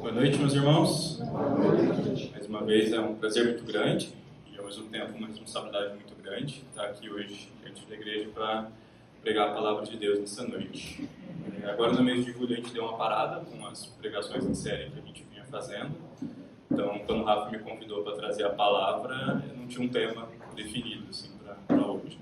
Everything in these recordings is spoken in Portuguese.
Boa noite, meus irmãos. Mais uma vez é um prazer muito grande e ao mesmo tempo uma responsabilidade muito grande estar aqui hoje diante da igreja para pregar a palavra de Deus nessa noite. Agora no mês de julho a gente deu uma parada com as pregações em série que a gente vinha fazendo. Então, quando o Rafa me convidou para trazer a palavra, eu não tinha um tema definido assim, para hoje.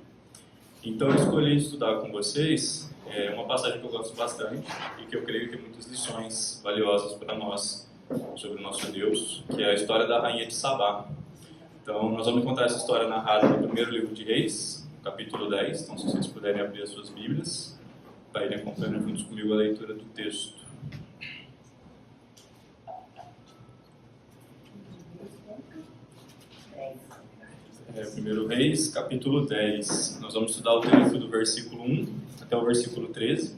Então eu escolhi estudar com vocês uma passagem que eu gosto bastante e que eu creio que tem muitas lições valiosas para nós sobre o nosso Deus, que é a história da rainha de Sabá. Então nós vamos contar essa história narrada no primeiro livro de Reis, capítulo 10. Então se vocês puderem abrir as suas Bíblias, para irem acompanhando juntos comigo a leitura do texto. Primeiro Reis, capítulo 10. Nós vamos estudar o texto do versículo 1 até o versículo 13.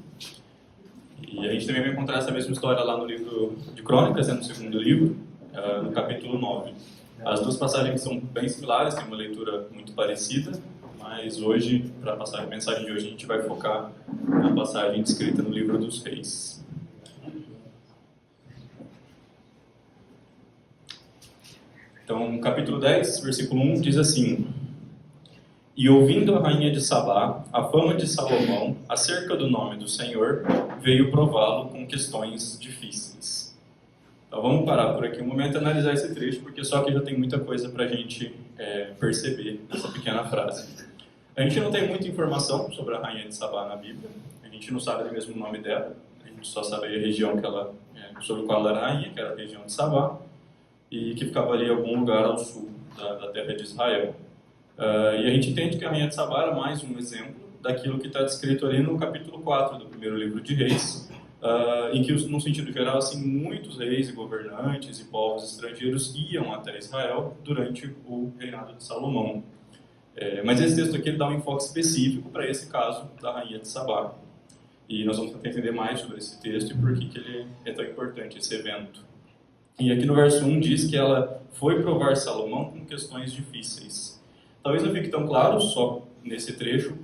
E a gente também vai encontrar essa mesma história lá no livro de Crônicas, no segundo livro, no capítulo 9. As duas passagens são bem similares, tem uma leitura muito parecida, mas hoje, para a mensagem de hoje, a gente vai focar na passagem descrita no livro dos Reis. Então, capítulo 10, versículo 1, diz assim: E ouvindo a rainha de Sabá a fama de Salomão acerca do nome do Senhor, veio prová-lo com questões difíceis. Então vamos parar por aqui um momento e analisar esse trecho, porque só que já tem muita coisa para a gente perceber nessa pequena frase. A gente não tem muita informação sobre a rainha de Sabá na Bíblia, a gente não sabe nem mesmo o nome dela, a gente só sabe a região sobre a qual ela era rainha, que era a região de Sabá, e que ficava ali em algum lugar ao sul da terra de Israel. E a gente entende que a rainha de Sabá era mais um exemplo daquilo que está descrito ali no capítulo 4 do primeiro livro de Reis, em que, no sentido geral, assim, muitos reis e governantes e povos estrangeiros iam até Israel durante o reinado de Salomão. Mas esse texto aqui ele dá um enfoque específico para esse caso da rainha de Sabá. E nós vamos tentar entender mais sobre esse texto e por que ele é tão importante, esse evento. E aqui no verso 1 diz que ela foi provar Salomão com questões difíceis. Talvez não fique tão claro só nesse trecho,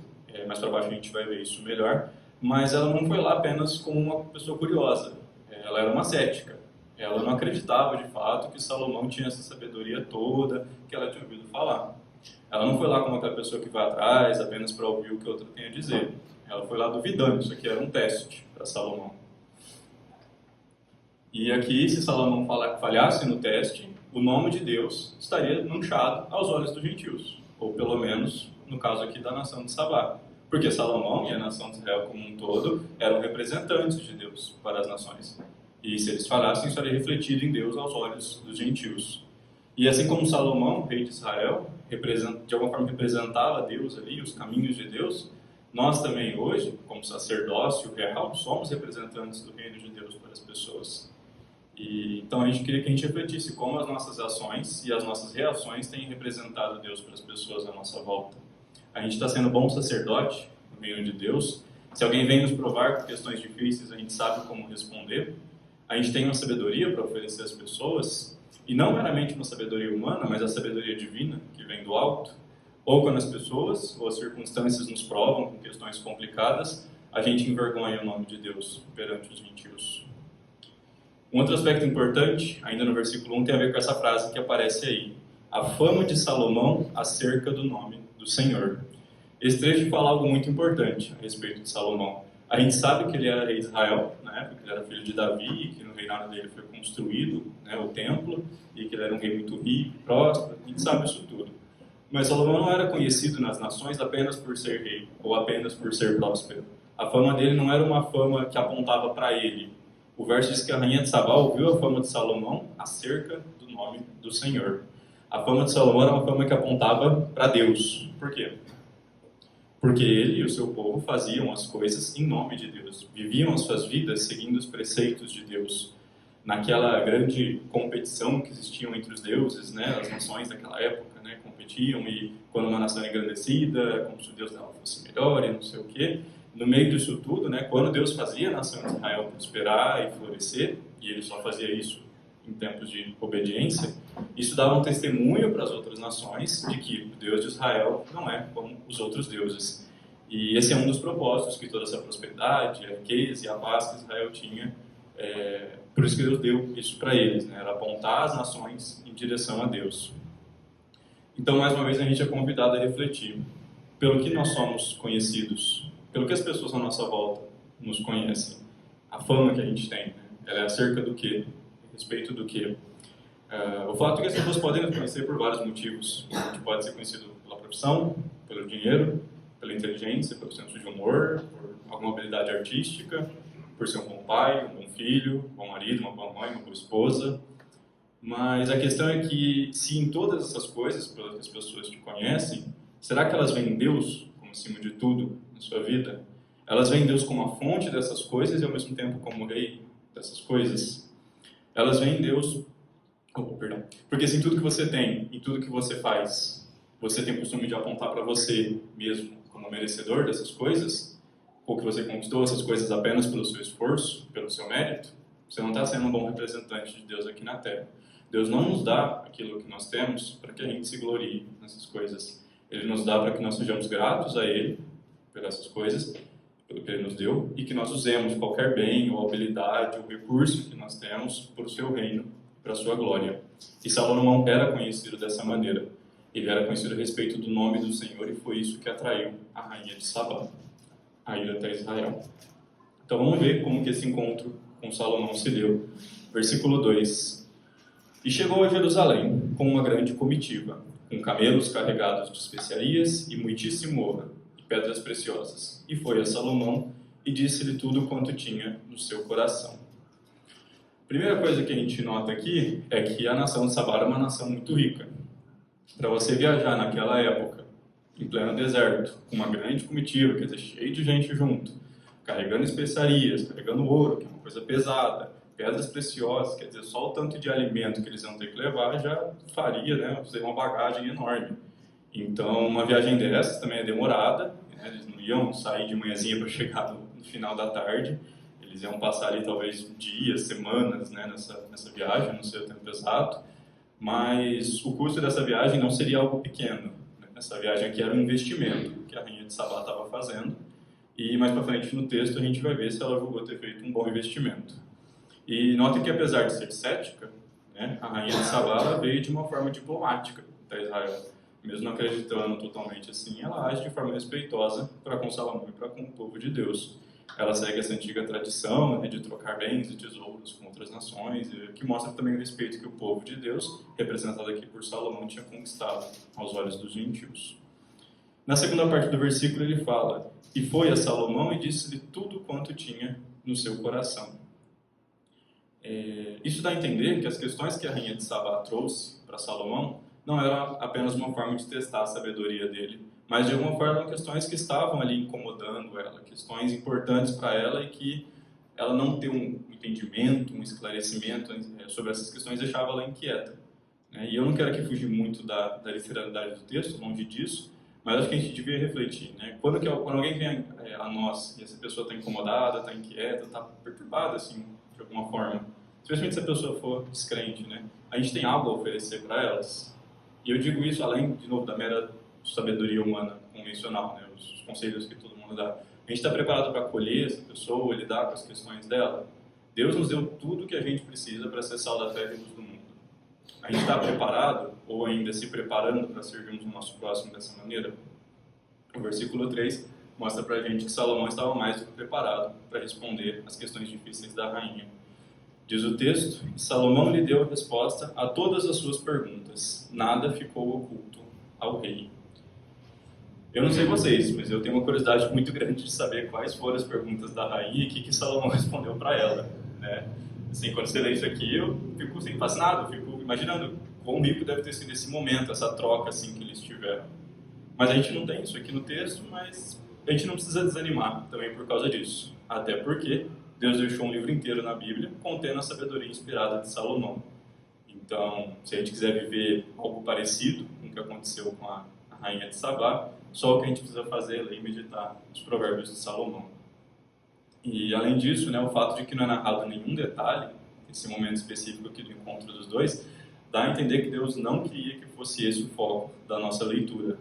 mais para baixo a gente vai ver isso melhor, mas ela não foi lá apenas como uma pessoa curiosa, ela era uma cética. Ela não acreditava de fato que Salomão tinha essa sabedoria toda que ela tinha ouvido falar. Ela não foi lá como aquela pessoa que vai atrás apenas para ouvir o que outra tem a dizer. Ela foi lá duvidando, isso aqui era um teste para Salomão. E aqui, se Salomão falhasse no teste, o nome de Deus estaria manchado aos olhos dos gentios, ou pelo menos, no caso aqui, da nação de Sabá. Porque Salomão e a nação de Israel como um todo eram representantes de Deus para as nações. E se eles falhassem, isso estaria refletido em Deus aos olhos dos gentios. E assim como Salomão, rei de Israel, de alguma forma representava Deus ali, os caminhos de Deus, nós também hoje, como sacerdócio real, somos representantes do reino de Deus para as pessoas. Então a gente queria que a gente refletisse como as nossas ações e as nossas reações têm representado Deus para as pessoas à nossa volta. A gente está sendo bom sacerdote no reino de Deus. Se alguém vem nos provar com questões difíceis, a gente sabe como responder. A gente tem uma sabedoria para oferecer às pessoas, e não meramente uma sabedoria humana, mas a sabedoria divina que vem do alto. Ou quando as pessoas ou as circunstâncias nos provam com questões complicadas, a gente envergonha o nome de Deus perante os gentios. Um outro aspecto importante, ainda no versículo 1, tem a ver com essa frase que aparece aí. A fama de Salomão acerca do nome do Senhor. Esse trecho fala algo muito importante a respeito de Salomão. A gente sabe que ele era rei de Israel, né, porque ele era filho de Davi, e que no reinado dele foi construído, né, o templo, e que ele era um rei muito rico, próspero, a gente sabe isso tudo. Mas Salomão não era conhecido nas nações apenas por ser rei, ou apenas por ser próspero. A fama dele não era uma fama que apontava para ele. O verso diz que a rainha de Sabá ouviu a fama de Salomão acerca do nome do Senhor. A fama de Salomão era uma fama que apontava para Deus. Por quê? Porque ele e o seu povo faziam as coisas em nome de Deus. Viviam as suas vidas seguindo os preceitos de Deus. Naquela grande competição que existia entre os deuses, né, as nações daquela época, né, competiam, e quando uma nação é engrandecida, como se o Deus dela fosse melhor e não sei o quê. No meio disso tudo, né, quando Deus fazia a nação de Israel prosperar e florescer, e ele só fazia isso em tempos de obediência, isso dava um testemunho para as outras nações de que o Deus de Israel não é como os outros deuses. E esse é um dos propósitos que toda essa prosperidade, a riqueza e a paz que Israel tinha Por isso que Deus deu isso para eles, né? Era apontar as nações em direção a Deus. Então, mais uma vez, a gente é convidado a refletir pelo que nós somos conhecidos, pelo que as pessoas à nossa volta nos conhecem, a fama que a gente tem, né? Ela é acerca do quê? A respeito do quê? O fato é que as pessoas podem nos conhecer por vários motivos. A gente pode ser conhecido pela profissão, pelo dinheiro, pela inteligência, pelo senso de humor, por alguma habilidade artística, por ser um bom pai, um bom filho, um bom marido, uma boa mãe, uma boa esposa. Mas a questão é que, se em todas essas coisas, pelas que as pessoas te conhecem, será que elas veem Deus como acima de tudo na sua vida? Elas veem Deus como a fonte dessas coisas e ao mesmo tempo como o rei dessas coisas? Elas veem Deus... perdão. Porque se em tudo que você tem, em tudo que você faz, você tem o costume de apontar para você mesmo como merecedor dessas coisas, ou que você conquistou essas coisas apenas pelo seu esforço, pelo seu mérito, você não está sendo um bom representante de Deus aqui na Terra. Deus não nos dá aquilo que nós temos para que a gente se glorie nessas coisas. Ele nos dá para que nós sejamos gratos a Ele por essas coisas, pelo que Ele nos deu, e que nós usemos qualquer bem, ou habilidade, ou recurso que nós temos para o seu reino, para a sua glória. E Salomão era conhecido dessa maneira. Ele era conhecido a respeito do nome do Senhor, e foi isso que atraiu a rainha de Sabá a ir até Israel. Então vamos ver como que esse encontro com Salomão se deu. Versículo 2. E chegou a Jerusalém com uma grande comitiva, com camelos carregados de especiarias e muitíssimo ouro e pedras preciosas. E foi a Salomão e disse-lhe tudo quanto tinha no seu coração. A primeira coisa que a gente nota aqui é que a nação de Sabá era uma nação muito rica. Para você viajar naquela época, em pleno deserto, com uma grande comitiva, quer dizer, cheio de gente junto, carregando especiarias, carregando ouro, que é uma coisa pesada, pedras preciosas, quer dizer, só o tanto de alimento que eles iam ter que levar já faria, né, uma bagagem enorme. Então, uma viagem dessas também é demorada, né, eles não iam sair de manhãzinha para chegar no final da tarde, eles iam passar ali talvez dias, semanas, né, nessa viagem, não sei o tempo exato, mas o custo dessa viagem não seria algo pequeno. Né? Essa viagem aqui era um investimento que a rainha de Sabá estava fazendo, e mais para frente no texto a gente vai ver se ela julgou ter feito um bom investimento. E note que apesar de ser cética, né, a rainha de Sabá ela veio de uma forma diplomática para Israel. Mesmo não acreditando totalmente assim, ela age de forma respeitosa para com Salomão e para com o povo de Deus. Ela segue essa antiga tradição, né, de trocar bens e tesouros com outras nações, que mostra também o respeito que o povo de Deus, representado aqui por Salomão, tinha conquistado aos olhos dos gentios. Na segunda parte do versículo ele fala: e foi a Salomão e disse-lhe tudo quanto tinha no seu coração. Isso dá a entender que as questões que a rainha de Sabá trouxe para Salomão não eram apenas uma forma de testar a sabedoria dele, mas de alguma forma questões que estavam ali incomodando ela, questões importantes para ela e que ela não ter um entendimento, um esclarecimento sobre essas questões deixava ela inquieta. E eu não quero aqui fugir muito da literalidade do texto, longe disso, mas acho que a gente devia refletir. Né? Quando alguém vem a nós e essa pessoa está incomodada, está inquieta, está perturbada assim, de alguma forma, especialmente se a pessoa for descrente, né? A gente tem algo a oferecer para elas. E eu digo isso além, de novo, da mera sabedoria humana convencional, né? Os conselhos que todo mundo dá. A gente está preparado para acolher essa pessoa, lidar com as questões dela? Deus nos deu tudo que a gente precisa para ser sal da terra e luz do mundo. A gente está preparado, ou ainda se preparando para servirmos o nosso próximo dessa maneira? O versículo 3 mostra para a gente que Salomão estava mais do que preparado para responder às questões difíceis da rainha. Diz o texto: Salomão lhe deu a resposta a todas as suas perguntas, nada ficou oculto ao rei. Eu não sei vocês, mas eu tenho uma curiosidade muito grande de saber quais foram as perguntas da rainha e o que Salomão respondeu para ela. Né? Assim, quando você lê isso aqui, eu fico assim, fascinado, eu fico imaginando quão rico deve ter sido esse momento, essa troca assim, que eles tiveram. Mas a gente não tem isso aqui no texto, mas a gente não precisa desanimar também por causa disso. Até porque Deus deixou um livro inteiro na Bíblia contendo a sabedoria inspirada de Salomão. Então, se a gente quiser viver algo parecido com o que aconteceu com a rainha de Sabá, só o que a gente precisa fazer é ler e meditar os provérbios de Salomão. E, além disso, né, o fato de que não é narrado nenhum detalhe, esse momento específico aqui do encontro dos dois, dá a entender que Deus não queria que fosse esse o foco da nossa leitura.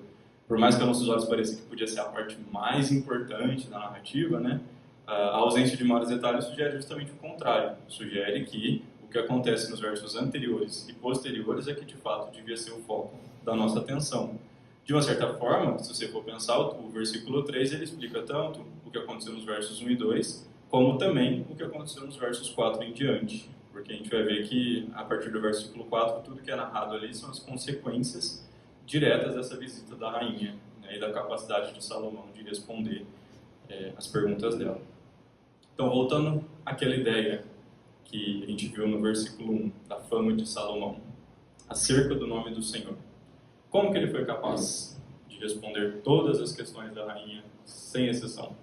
Por mais que aos nossos olhos pareça que podia ser a parte mais importante da narrativa, né, A ausência de maiores detalhes sugere justamente o contrário. Sugere que o que acontece nos versos anteriores e posteriores é que, de fato, devia ser o foco da nossa atenção. De uma certa forma, se você for pensar, o versículo 3 ele explica tanto o que aconteceu nos versos 1 e 2, como também o que aconteceu nos versos 4 em diante. Porque a gente vai ver que, a partir do versículo 4, tudo que é narrado ali são as consequências diretas dessa visita da rainha, né, e da capacidade de Salomão de responder as perguntas dela. Então, voltando àquela ideia que a gente viu no versículo 1, da fama de Salomão, acerca do nome do Senhor. Como que ele foi capaz de responder todas as questões da rainha, sem exceção?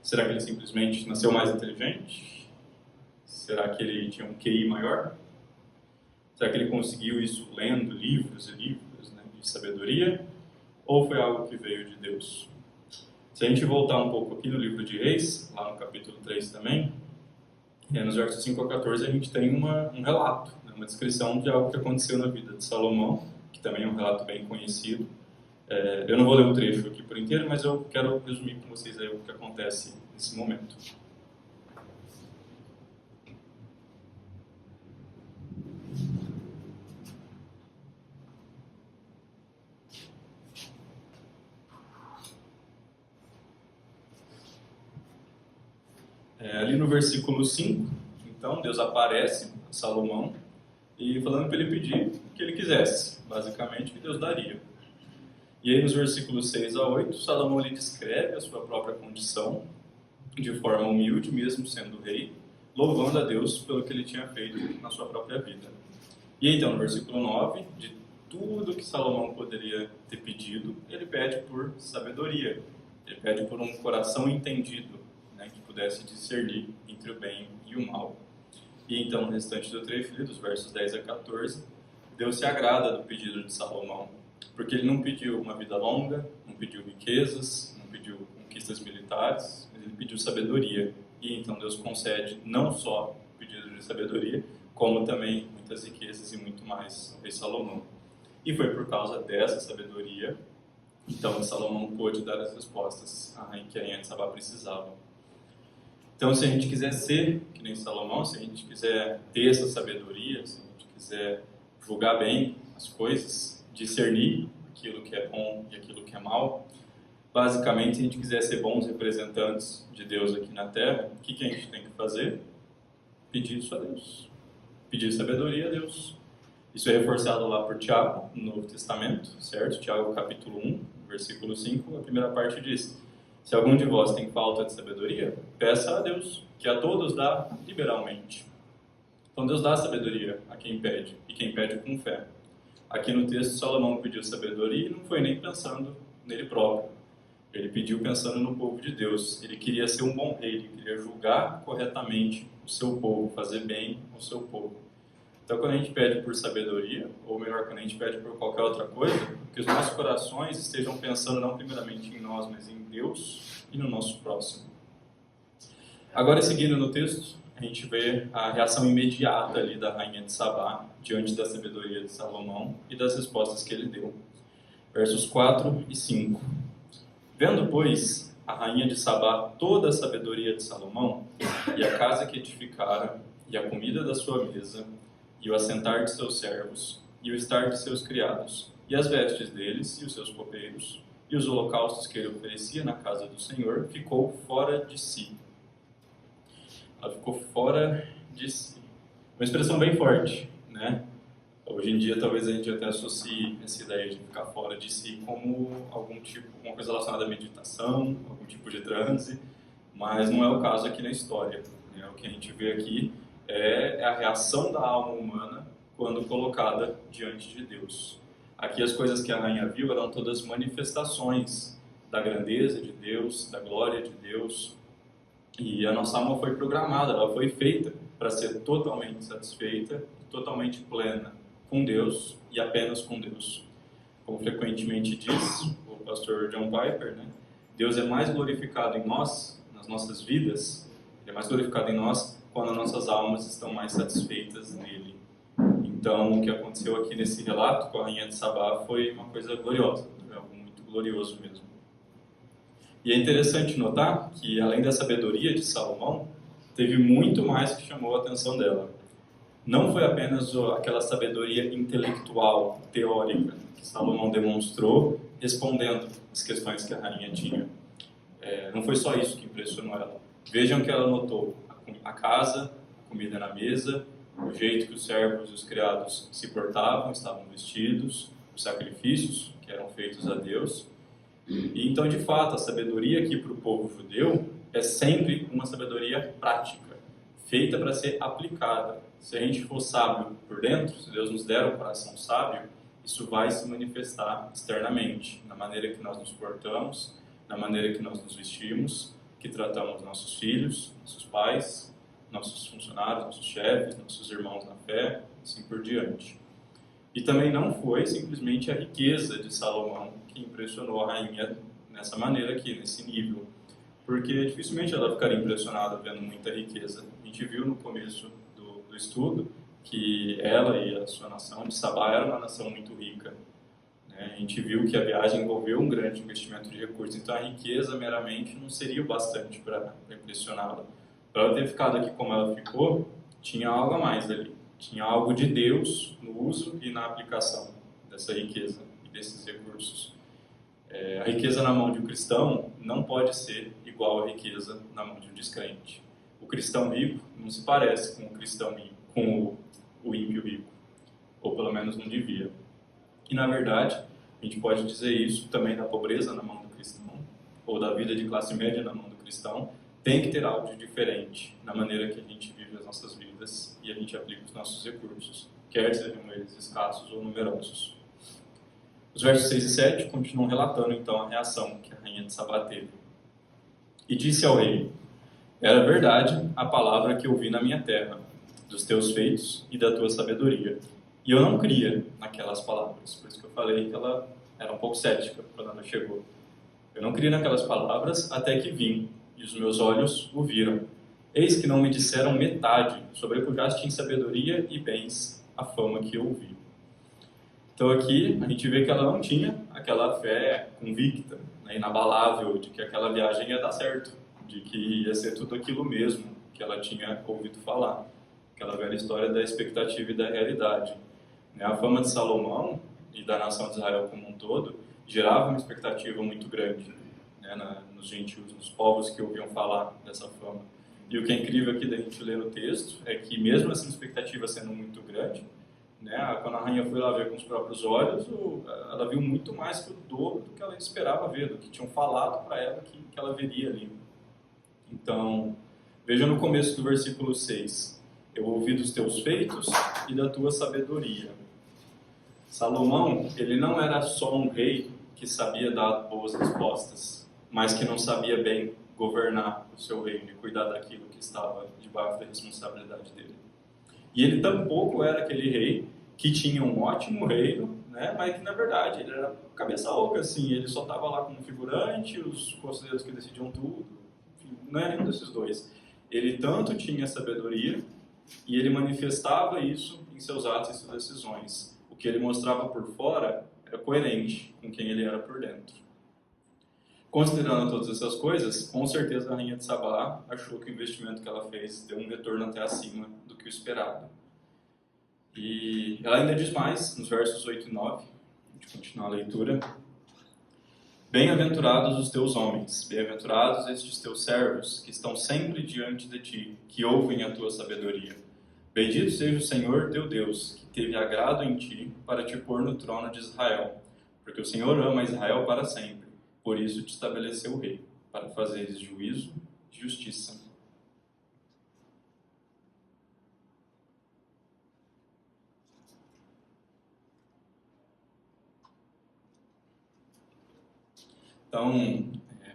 Será que ele simplesmente nasceu mais inteligente? Será que ele tinha um QI maior? Será que ele conseguiu isso lendo livros e livros, né, de sabedoria? Ou foi algo que veio de Deus? Se a gente voltar um pouco aqui no livro de Reis, lá no capítulo 3 também, nos versos 5 a 14 a gente tem um relato, né, uma descrição de algo que aconteceu na vida de Salomão, que também é um relato bem conhecido. Eu não vou ler o trecho aqui por inteiro, mas eu quero resumir com vocês aí o que acontece nesse momento. Ali no versículo 5, então, Deus aparece a Salomão e falando para ele pedir o que ele quisesse, basicamente, que Deus daria. E aí nos versículos 6 a 8, Salomão ele descreve a sua própria condição de forma humilde, mesmo sendo rei, louvando a Deus pelo que ele tinha feito na sua própria vida. E então, no versículo 9, de tudo que Salomão poderia ter pedido, ele pede por sabedoria, ele pede por um coração entendido, né, que pudesse discernir entre o bem e o mal. E então, no restante do trecho, dos versos 10 a 14, Deus se agrada do pedido de Salomão, porque ele não pediu uma vida longa, não pediu riquezas, não pediu conquistas militares, mas ele pediu sabedoria. E então Deus concede não só o pedido de sabedoria, como também muitas riquezas e muito mais ao rei Salomão. E foi por causa dessa sabedoria, então, que Salomão pôde dar as respostas que a rainha de Sabá precisava. Então, se a gente quiser ser que nem Salomão, se a gente quiser ter essa sabedoria, se a gente quiser julgar bem as coisas, discernir aquilo que é bom e aquilo que é mal, basicamente, se a gente quiser ser bons representantes de Deus aqui na Terra, o que a gente tem que fazer? Pedir isso a Deus. Pedir sabedoria a Deus. Isso é reforçado lá por Tiago, no Novo Testamento, certo? Tiago capítulo 1, versículo 5, a primeira parte diz: se algum de vós tem falta de sabedoria, peça a Deus, que a todos dá liberalmente. Então Deus dá sabedoria a quem pede, e quem pede com fé. Aqui no texto, Salomão pediu sabedoria e não foi nem pensando nele próprio. Ele pediu pensando no povo de Deus. Ele queria ser um bom rei, ele queria julgar corretamente o seu povo, fazer bem ao seu povo. Então, quando a gente pede por sabedoria, ou melhor, quando a gente pede por qualquer outra coisa, que os nossos corações estejam pensando não primeiramente em nós, mas em Deus e no nosso próximo. Agora, seguindo no texto, a gente vê a reação imediata ali da rainha de Sabá diante da sabedoria de Salomão e das respostas que ele deu. Versos 4 e 5. Vendo, pois, a rainha de Sabá toda a sabedoria de Salomão, e a casa que edificara, e a comida da sua mesa, e o assentar de seus servos, e o estar de seus criados, e as vestes deles, e os seus copeiros, e os holocaustos que ele oferecia na casa do Senhor, ficou fora de si. Ela ficou fora de si. Uma expressão bem forte, né? Hoje em dia, talvez a gente até associe essa ideia de ficar fora de si como alguma coisa relacionada à meditação, algum tipo de transe, mas não é o caso aqui na história, né? O que a gente vê aqui é a reação da alma humana quando colocada diante de Deus. Aqui as coisas que a rainha viu eram todas manifestações da grandeza de Deus, da glória de Deus, e a nossa alma foi programada, ela foi feita para ser totalmente satisfeita, totalmente plena com Deus e apenas com Deus. Como frequentemente diz o pastor John Piper, né? Deus é mais glorificado em nós, nas nossas vidas, Ele é mais glorificado em nós quando nossas almas estão mais satisfeitas nele. Então, o que aconteceu aqui nesse relato com a rainha de Sabá foi uma coisa gloriosa, algo muito glorioso mesmo. E é interessante notar que, além da sabedoria de Salomão, teve muito mais que chamou a atenção dela. Não foi apenas aquela sabedoria intelectual, teórica, que Salomão demonstrou respondendo as questões que a rainha tinha. Não foi só isso que impressionou ela. Vejam que ela notou a casa, a comida na mesa, o jeito que os servos e os criados se portavam, estavam vestidos, os sacrifícios que eram feitos a Deus. E então, de fato, a sabedoria aqui para o povo judeu é sempre uma sabedoria prática, feita para ser aplicada. Se a gente for sábio por dentro, se Deus nos der um coração sábio, isso vai se manifestar externamente, na maneira que nós nos portamos, na maneira que nós nos vestimos, que tratamos nossos filhos, nossos pais, nossos funcionários, nossos chefes, nossos irmãos na fé, assim por diante. E também não foi simplesmente a riqueza de Salomão que impressionou a rainha nessa maneira aqui, nesse nível, porque dificilmente ela ficaria impressionada vendo muita riqueza. A gente viu no começo do estudo que ela e a sua nação de Sabá era uma nação muito rica. A gente viu que a viagem envolveu um grande investimento de recursos, então a riqueza meramente não seria o bastante para impressioná-la. Para ela ter ficado aqui como ela ficou, tinha algo a mais ali. Tinha algo de Deus no uso e na aplicação dessa riqueza e desses recursos. A riqueza na mão de um cristão não pode ser igual à riqueza na mão de um descrente. O cristão rico não se parece com o cristão rico, com o ímpio rico, ou pelo menos não devia. E na verdade, a gente pode dizer isso também da pobreza na mão do cristão, ou da vida de classe média na mão do cristão. Tem que ter algo de diferente na maneira que a gente vive as nossas vidas e a gente aplica os nossos recursos, quer sejam eles escassos ou numerosos. Os versos 6 e 7 continuam relatando então a reação que a rainha de Sabá teve. E disse ao rei: era verdade a palavra que ouvi na minha terra, dos teus feitos e da tua sabedoria. E eu não cria naquelas palavras, por isso que eu falei que ela era um pouco cética quando ela chegou. Eu não cria naquelas palavras até que vim, e os meus olhos o viram. Eis que não me disseram metade, sobrepujaste em sabedoria e bens a fama que eu ouvi. Então aqui a gente vê que ela não tinha aquela fé convicta, né, inabalável, de que aquela viagem ia dar certo, de que ia ser tudo aquilo mesmo que ela tinha ouvido falar. Aquela velha história da expectativa e da realidade. A fama de Salomão e da nação de Israel como um todo gerava uma expectativa muito grande, né, nos gentios, nos povos que ouviam falar dessa fama. E o que é incrível aqui da gente ler o texto é que mesmo essa expectativa sendo muito grande, né, quando a rainha foi lá ver com os próprios olhos, ela viu muito mais que o dobro do que ela esperava ver, do que tinham falado para ela que ela veria ali. Então, veja no começo do versículo 6. Eu ouvi dos teus feitos e da tua sabedoria. Salomão, ele não era só um rei que sabia dar boas respostas, mas que não sabia bem governar o seu reino e cuidar daquilo que estava debaixo da responsabilidade dele. E ele tampouco era aquele rei que tinha um ótimo reino, né, mas que na verdade ele era cabeça oca, assim, ele só estava lá como figurante, os conselheiros que decidiam tudo, enfim, não era nenhum desses dois. Ele tanto tinha sabedoria e ele manifestava isso em seus atos e suas decisões. O que ele mostrava por fora era coerente com quem ele era por dentro. Considerando todas essas coisas, com certeza a rainha de Sabá achou que o investimento que ela fez deu um retorno até acima do que o esperado. E ela ainda diz mais, nos versos 8 e 9, a gente continua a leitura. Bem-aventurados os teus homens, bem-aventurados estes teus servos, que estão sempre diante de ti, que ouvem a tua sabedoria. Bendito seja o Senhor teu Deus, que teve agrado em ti para te pôr no trono de Israel, porque o Senhor ama Israel para sempre. Por isso te estabeleceu o rei, para fazeres juízo e justiça. Então,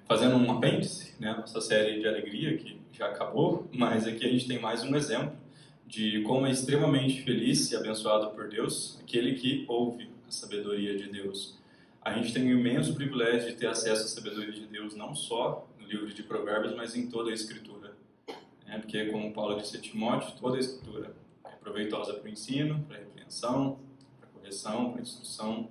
fazendo um apêndice, né, nossa série de alegria, que já acabou, mas aqui a gente tem mais um exemplo de como é extremamente feliz e abençoado por Deus aquele que ouve a sabedoria de Deus. A gente tem o imenso privilégio de ter acesso à sabedoria de Deus, não só no livro de Provérbios, mas em toda a Escritura. Porque, como Paulo disse a Timóteo, toda a Escritura é proveitosa para o ensino, para a repreensão, para a correção, para a instrução.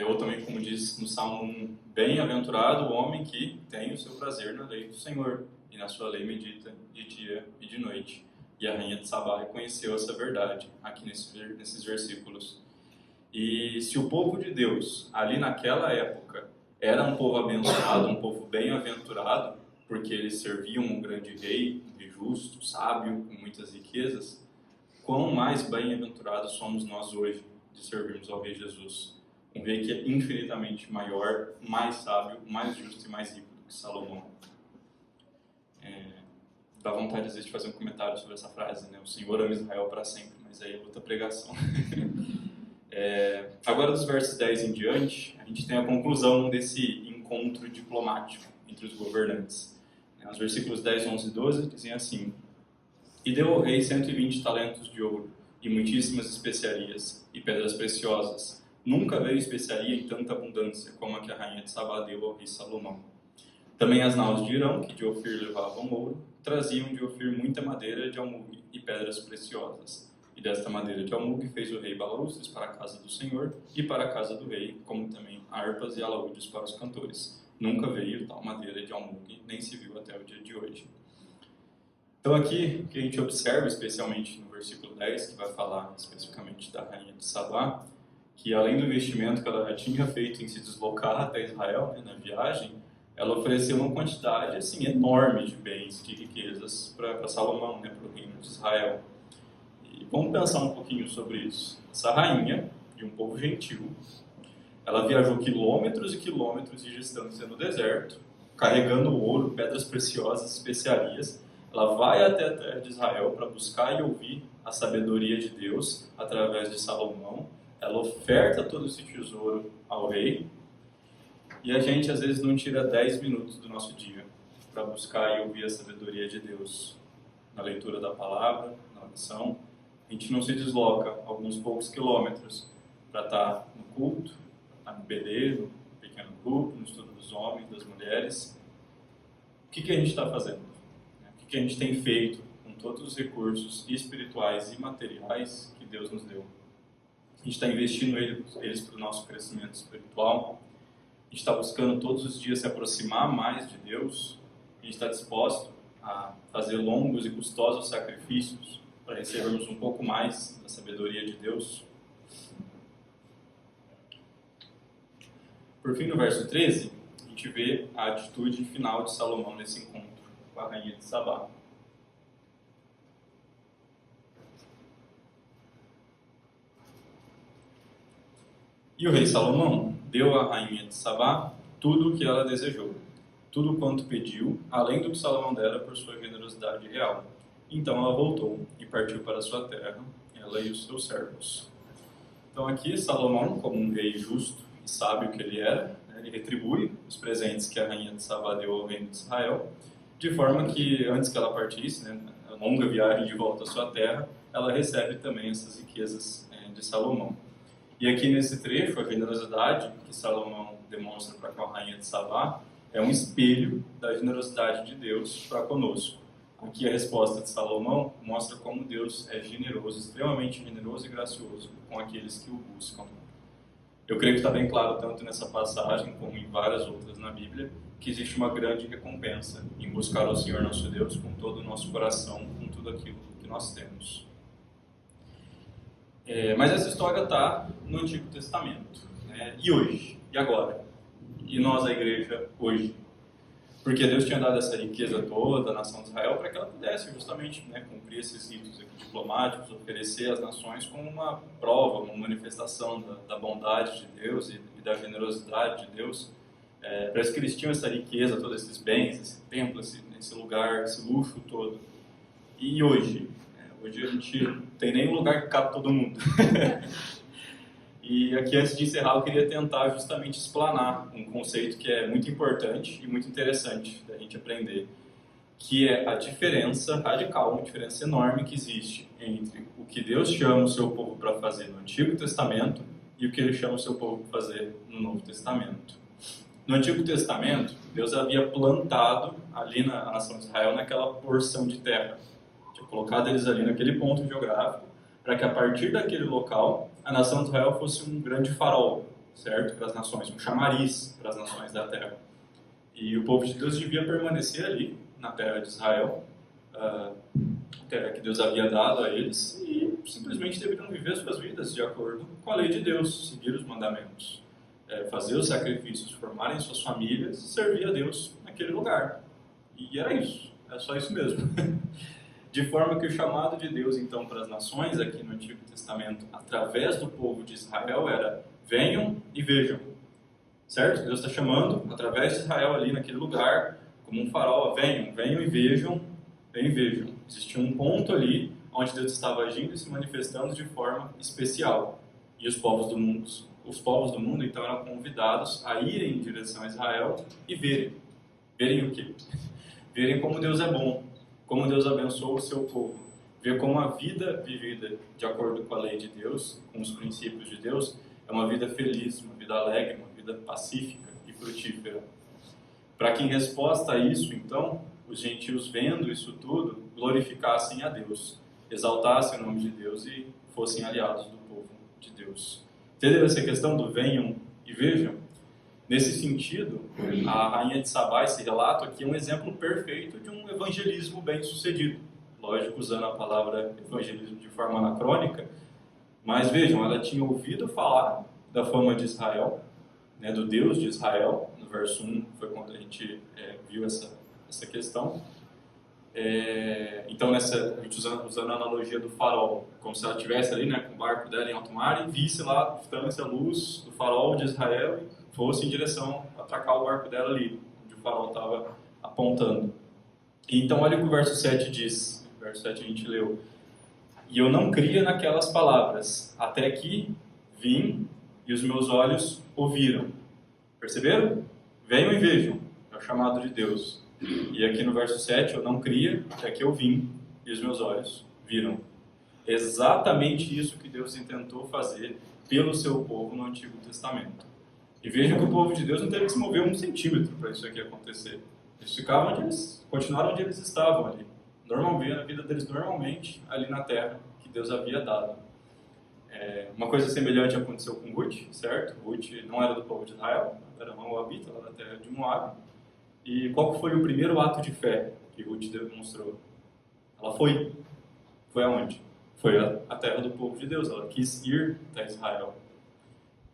ou também como diz no Salmo 1, bem-aventurado o homem que tem o seu prazer na lei do Senhor, e na sua lei medita de dia e de noite. E a rainha de Sabá reconheceu essa verdade aqui nesses versículos. E se o povo de Deus, ali naquela época, era um povo abençoado, um povo bem-aventurado, porque eles serviam um grande rei, um rei justo, sábio, com muitas riquezas, quão mais bem-aventurados somos nós hoje de servirmos ao Rei Jesus. Um rei que é infinitamente maior, mais sábio, mais justo e mais rico do que Salomão. Dá vontade, às vezes, de fazer um comentário sobre essa frase, né? O Senhor ama Israel para sempre, mas aí é outra pregação. Agora, dos versos 10 em diante, a gente tem a conclusão desse encontro diplomático entre os governantes. Os versículos 10, 11 e 12 dizem assim: E deu ao rei 120 talentos de ouro, e muitíssimas especiarias, e pedras preciosas. Nunca veio especiaria em tanta abundância como a que a rainha de Sabá deu ao rei Salomão. Também as naus de Irão, que de Ofir levavam ouro, traziam de Ofir muita madeira de almugue e pedras preciosas. E desta madeira de almugue fez o rei balaústres para a casa do Senhor e para a casa do rei, como também harpas e alaúdes para os cantores. Nunca veio tal madeira de almugue, nem se viu até o dia de hoje. Então aqui, o que a gente observa, especialmente no versículo 10, que vai falar especificamente da rainha de Sabá, que além do investimento que ela já tinha feito em se deslocar até Israel, né, na viagem, ela ofereceu uma quantidade assim, enorme de bens, de riquezas para Salomão, né, para o reino de Israel. E vamos pensar um pouquinho sobre isso. Essa rainha, de um povo gentil, ela viajou quilômetros e quilômetros de distância no deserto, carregando ouro, pedras preciosas, especiarias. Ela vai até a terra de Israel para buscar e ouvir a sabedoria de Deus através de Salomão. Ela oferta todo esse tesouro ao rei. E a gente, às vezes, não tira 10 minutos do nosso dia para buscar e ouvir a sabedoria de Deus na leitura da palavra, na oração. A gente não se desloca alguns poucos quilômetros para estar no culto, estar no BD, no pequeno grupo, no estudo dos homens, das mulheres. O que a gente está fazendo? O que a gente tem feito com todos os recursos espirituais e materiais que Deus nos deu? A gente está investindo eles para o nosso crescimento espiritual? A gente está buscando todos os dias se aproximar mais de Deus? A gente está disposto a fazer longos e custosos sacrifícios para recebermos um pouco mais da sabedoria de Deus? Por fim, no verso 13, a gente vê a atitude final de Salomão nesse encontro com a rainha de Sabá. E o rei Salomão deu à rainha de Sabá tudo o que ela desejou, tudo quanto pediu, além do que Salomão dera por sua generosidade real. Então ela voltou e partiu para a sua terra, ela e os seus servos. Então aqui Salomão, como um rei justo e sábio que ele era, ele retribui os presentes que a rainha de Sabá deu ao reino de Israel, de forma que antes que ela partisse, né, a longa viagem de volta à sua terra, ela recebe também essas riquezas de Salomão. E aqui nesse trecho, a generosidade que Salomão demonstra para com a rainha de Sabá é um espelho da generosidade de Deus para conosco. Aqui a resposta de Salomão mostra como Deus é generoso, extremamente generoso e gracioso com aqueles que o buscam. Eu creio que está bem claro, tanto nessa passagem como em várias outras na Bíblia, que existe uma grande recompensa em buscar o Senhor nosso Deus com todo o nosso coração, com tudo aquilo que nós temos. Mas essa história está no Antigo Testamento. Né? E hoje? E agora? E nós, a igreja, hoje? Porque Deus tinha dado essa riqueza toda à nação de Israel para que ela pudesse justamente, né, cumprir esses ritos aqui diplomáticos, oferecer às nações como uma prova, uma manifestação da bondade de Deus e da generosidade de Deus. Para isso que eles tinham essa riqueza, todos esses bens, esse templo, esse lugar, esse luxo todo. E hoje? Hoje a gente não tem nenhum lugar que cabe todo mundo. E aqui, antes de encerrar, eu queria tentar justamente explanar um conceito que é muito importante e muito interessante da gente aprender, que é a diferença radical, uma diferença enorme que existe entre o que Deus chama o seu povo para fazer no Antigo Testamento e o que Ele chama o seu povo para fazer no Novo Testamento. No Antigo Testamento, Deus havia plantado ali na nação de Israel naquela porção de terra, tinha colocado eles ali naquele ponto geográfico, para que a partir daquele local a nação de Israel fosse um grande farol, certo? Para as nações, um chamariz para as nações da terra. E o povo de Deus devia permanecer ali, na terra de Israel, terra que Deus havia dado a eles, e simplesmente deveriam viver suas vidas de acordo com a lei de Deus, seguir os mandamentos, fazer os sacrifícios, formarem suas famílias e servir a Deus naquele lugar. E era isso, é só isso mesmo. De forma que o chamado de Deus, então, para as nações aqui no Antigo Testamento, através do povo de Israel, era: venham e vejam. Certo? Deus está chamando, através de Israel ali naquele lugar, como um farol: venham, venham e vejam, venham e vejam. Existia um ponto ali onde Deus estava agindo e se manifestando de forma especial. E os povos do mundo então eram convidados a irem em direção a Israel e verem. Verem o quê? Verem como Deus é bom, como Deus abençoa o seu povo. Ver como a vida vivida de acordo com a lei de Deus, com os princípios de Deus, é uma vida feliz, uma vida alegre, uma vida pacífica e frutífera. Para que em resposta a isso, então, os gentios, vendo isso tudo, glorificassem a Deus, exaltassem o nome de Deus e fossem aliados do povo de Deus. Entendeu essa questão do venham e vejam? Nesse sentido, a rainha de Sabá, esse relato aqui, é um exemplo perfeito de um evangelismo bem-sucedido. Lógico, usando a palavra evangelismo de forma anacrônica, mas vejam, ela tinha ouvido falar da fama de Israel, né, do Deus de Israel. No verso 1 foi quando a gente viu essa questão. Então, a gente usando a analogia do farol, como se ela estivesse ali, né, com o barco dela em alto mar e visse lá, distância, a luz do farol de Israel e fosse em direção a atracar o barco dela ali, onde o farol estava apontando. E então, olha o que o verso 7 diz. O verso 7 a gente leu: e eu não cria naquelas palavras, até que vim e os meus olhos ouviram. Perceberam? Venham e vejam. É o chamado de Deus. E aqui no verso 7, eu não cria, até que eu vim e os meus olhos viram. Exatamente isso que Deus intentou fazer pelo seu povo no Antigo Testamento. E vejam que o povo de Deus não teve que se mover 1 centímetro para isso aqui acontecer. Eles continuaram onde eles estavam ali. Normalmente, a vida deles normalmente ali na terra que Deus havia dado. Uma coisa semelhante aconteceu com Ruth, certo? Ruth não era do povo de Israel, era uma moabita lá da terra de Moab. E qual foi o primeiro ato de fé que Ruth demonstrou? Ela foi. Foi aonde? Foi a terra do povo de Deus. Ela quis ir até Israel.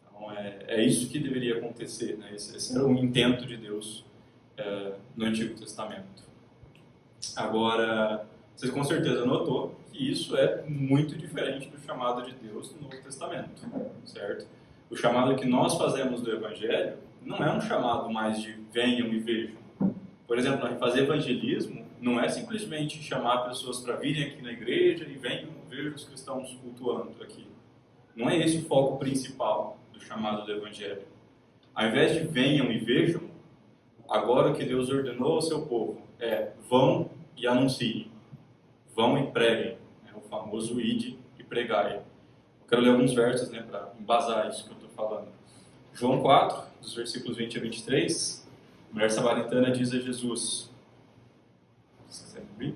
Então é isso que deveria acontecer, né? Esse era o intento de Deus no Antigo Testamento. Agora, vocês com certeza notou que isso é muito diferente do chamado de Deus no Novo Testamento, certo? O chamado que nós fazemos do Evangelho não é um chamado mais de venham e vejam. Por exemplo, fazer evangelismo não é simplesmente chamar pessoas para virem aqui na igreja e venham ver os cristãos cultuando aqui. Não é esse o foco principal do chamado do Evangelho. Ao invés de venham e vejam, agora o que Deus ordenou ao seu povo é: vão e anunciem, vão e preguem, o famoso ide e pregai. Eu quero ler alguns versos, né, para embasar isso que eu estou falando. João 4, dos versículos 20 a 23, a mulher samaritana diz a Jesus: se quiser ouvir?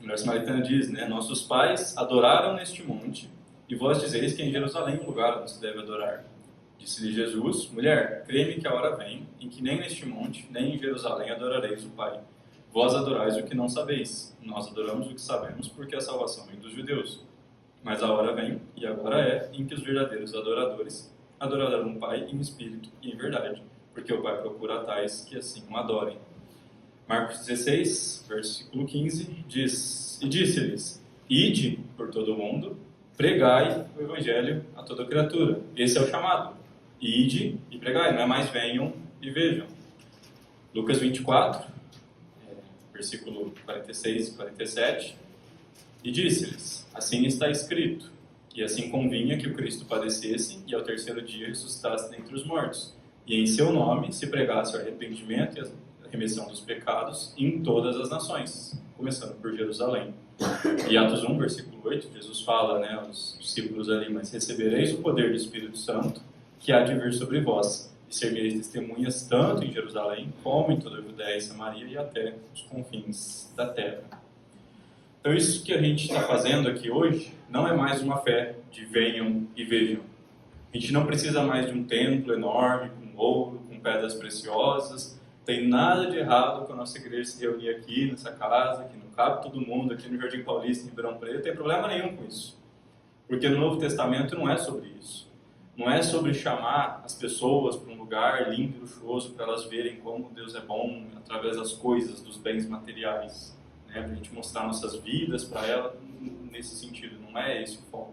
A mulher samaritana diz, né: nossos pais adoraram neste monte, e vós dizeis que em Jerusalém é um lugar onde se deve adorar. Disse-lhe Jesus: mulher, crê-me que a hora vem, em que nem neste monte, nem em Jerusalém adorareis o Pai. Vós adorais o que não sabeis, nós adoramos o que sabemos, porque a salvação vem dos judeus. Mas a hora vem, e agora é, em que os verdadeiros adoradores adorarão o Pai em espírito e em verdade, porque o Pai procura tais que assim o adorem. Marcos 16, versículo 15, diz: e disse-lhes: ide por todo o mundo, pregai o Evangelho a toda criatura. Esse é o chamado. Ide e pregai, não é mais venham e vejam. Lucas 24, versículo 46 e 47, e disse-lhes: assim está escrito, e assim convinha que o Cristo padecesse e ao terceiro dia ressuscitasse dentre os mortos, e em seu nome se pregasse o arrependimento remissão dos pecados em todas as nações, começando por Jerusalém. E Atos 1, versículo 8, Jesus fala, né, aos discípulos ali, mas recebereis o poder do Espírito Santo, que há de vir sobre vós, e sereis testemunhas tanto em Jerusalém, como em toda a Judéia e Samaria e até os confins da terra. Então isso que a gente está fazendo aqui hoje não é mais uma fé de venham e vejam. A gente não precisa mais de um templo enorme, com ouro, com pedras preciosas. Tem nada de errado com a nossa igreja se reunir aqui nessa casa, que não cabe todo mundo, aqui no Jardim Paulista, em Ribeirão Preto. Não tem problema nenhum com isso. Porque no Novo Testamento não é sobre isso. Não é sobre chamar as pessoas para um lugar lindo e luxuoso para elas verem como Deus é bom através das coisas, dos bens materiais. Né? Para a gente mostrar nossas vidas para ela nesse sentido. Não é esse o foco.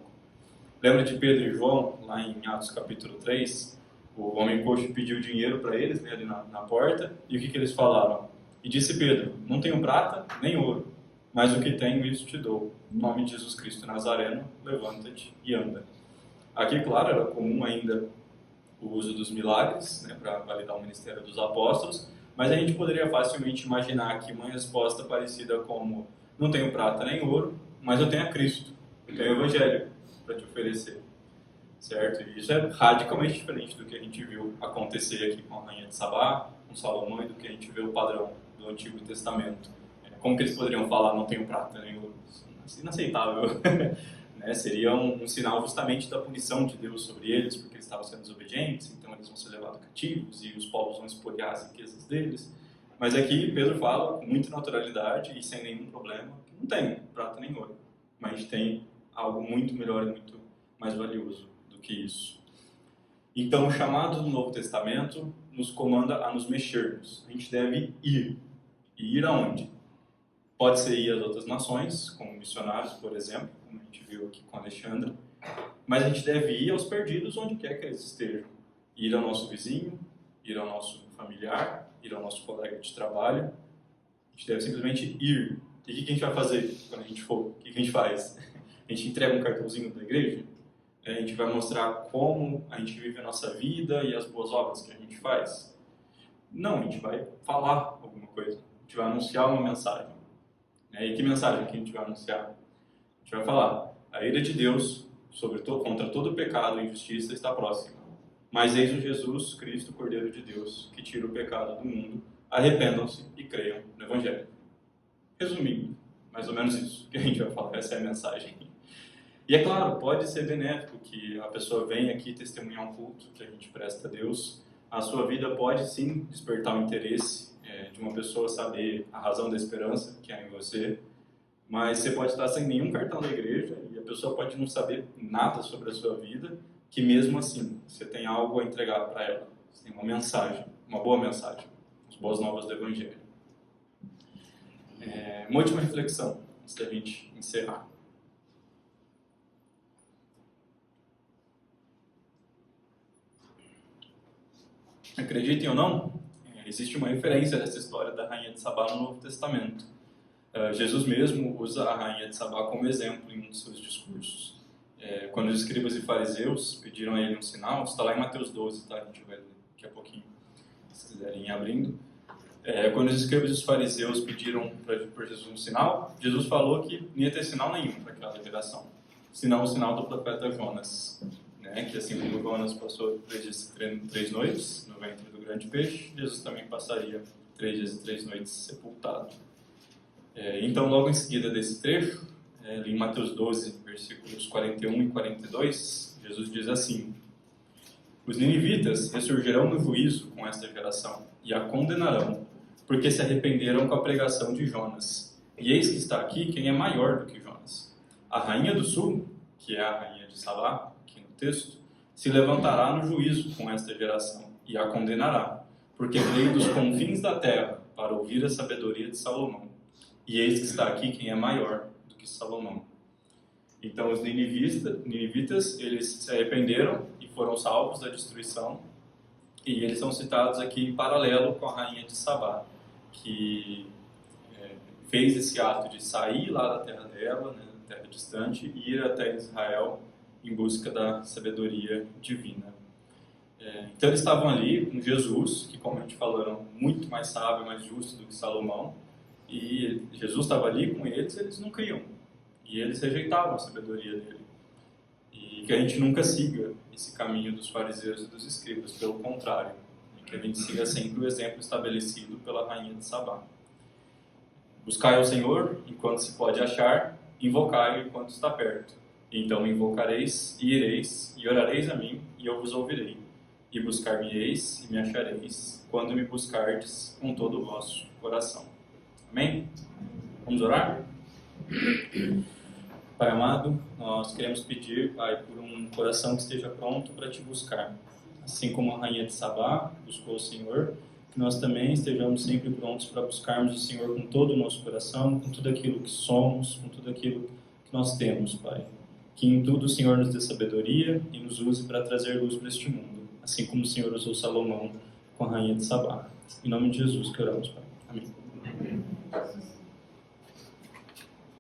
Lembra de Pedro e João, lá em Atos capítulo 3? O homem coxo pediu dinheiro para eles, né, ali na porta, e o que eles falaram? E disse Pedro, não tenho prata nem ouro, mas o que tenho isso te dou. Em nome de Jesus Cristo Nazareno, levanta-te e anda. Aqui, claro, era comum ainda o uso dos milagres, né, para validar o ministério dos apóstolos, mas a gente poderia facilmente imaginar aqui uma resposta parecida como, não tenho prata nem ouro, mas eu tenho a Cristo, eu tenho o Evangelho para te oferecer. Certo? E isso é radicalmente diferente do que a gente viu acontecer aqui com a Rainha de Sabá, com Salomão, e do que a gente vê o padrão do Antigo Testamento. Como que eles poderiam falar, não tenho prata nem ouro? Inaceitável. Né? Seria um sinal justamente da punição de Deus sobre eles, porque eles estavam sendo desobedientes, então eles vão ser levados cativos e os povos vão expoliar as riquezas deles. Mas aqui Pedro fala com muita naturalidade e sem nenhum problema, que não tem prata nem ouro, mas tem algo muito melhor e muito mais valioso que isso. Então, o chamado do Novo Testamento nos comanda a nos mexermos. A gente deve ir. E ir aonde? Pode ser ir às outras nações, como missionários, por exemplo, como a gente viu aqui com Alexandre, mas a gente deve ir aos perdidos onde quer que eles estejam. Ir ao nosso vizinho, ir ao nosso familiar, ir ao nosso colega de trabalho. A gente deve simplesmente ir. E o que a gente vai fazer quando a gente for? O que a gente faz? A gente entrega um cartãozinho da igreja? A gente vai mostrar como a gente vive a nossa vida e as boas obras que a gente faz? Não, a gente vai falar alguma coisa. A gente vai anunciar uma mensagem. E que mensagem que a gente vai anunciar? A gente vai falar, a ira de Deus contra todo pecado e injustiça está próxima. Mas eis o Jesus Cristo, Cordeiro de Deus, que tira o pecado do mundo. Arrependam-se e creiam no Evangelho. Resumindo, mais ou menos isso que a gente vai falar. Essa é a mensagem. E é claro, pode ser benéfico que a pessoa venha aqui testemunhar um culto que a gente presta a Deus. A sua vida pode sim despertar o interesse de uma pessoa saber a razão da esperança que há em você. Mas você pode estar sem nenhum cartão da igreja e a pessoa pode não saber nada sobre a sua vida, que mesmo assim você tem algo a entregar para ela. Você tem uma mensagem, uma boa mensagem, as boas novas do Evangelho. Uma última reflexão, antes da gente encerrar. Acreditem ou não, existe uma referência dessa história da Rainha de Sabá no Novo Testamento. Jesus mesmo usa a Rainha de Sabá como exemplo em um dos seus discursos. Quando os escribas e fariseus pediram a ele um sinal, está lá em Mateus 12, tá? A gente vai ler daqui a pouquinho, se quiserem ir abrindo. Quando os escribas e os fariseus pediram para Jesus um sinal, Jesus falou que não ia ter sinal nenhum para aquela geração, senão o sinal do profeta Jonas. Que assim como Jonas passou 3 dias e 3 noites no ventre do grande peixe, Jesus também passaria 3 dias e 3 noites sepultado. Então, logo em seguida desse trecho, em Mateus 12, versículos 41 e 42, Jesus diz assim: os ninivitas ressurgirão no juízo com esta geração e a condenarão, porque se arrependeram com a pregação de Jonas. E eis que está aqui quem é maior do que Jonas. A rainha do sul, que é a rainha de Sabá, texto, se levantará no juízo com esta geração e a condenará, porque veio dos confins da terra para ouvir a sabedoria de Salomão. E eis que está aqui quem é maior do que Salomão. Então os ninivitas, eles se arrependeram e foram salvos da destruição, e eles são citados aqui em paralelo com a rainha de Sabá, que fez esse ato de sair lá da terra dela, né, terra distante, e ir até Israel em busca da sabedoria divina. Então eles estavam ali com Jesus, que, como a gente falou, era muito mais sábio, mais justo do que Salomão, e Jesus estava ali com eles, eles não criam, e eles rejeitavam a sabedoria dele. E que a gente nunca siga esse caminho dos fariseus e dos escribas, pelo contrário, que a gente siga sempre o exemplo estabelecido pela rainha de Sabá. Buscai ao Senhor enquanto se pode achar, invocai-o enquanto está perto. Então me invocareis e ireis, e orareis a mim, e eu vos ouvirei. E buscar-me-eis e me achareis, quando me buscardes com todo o vosso coração. Amém? Vamos orar? Pai amado, nós queremos pedir, Pai, por um coração que esteja pronto para te buscar. Assim como a rainha de Sabá buscou o Senhor, que nós também estejamos sempre prontos para buscarmos o Senhor com todo o nosso coração, com tudo aquilo que somos, com tudo aquilo que nós temos, Pai. Que em tudo o Senhor nos dê sabedoria e nos use para trazer luz para este mundo, assim como o Senhor usou Salomão com a rainha de Sabá. Em nome de Jesus que oramos, Pai.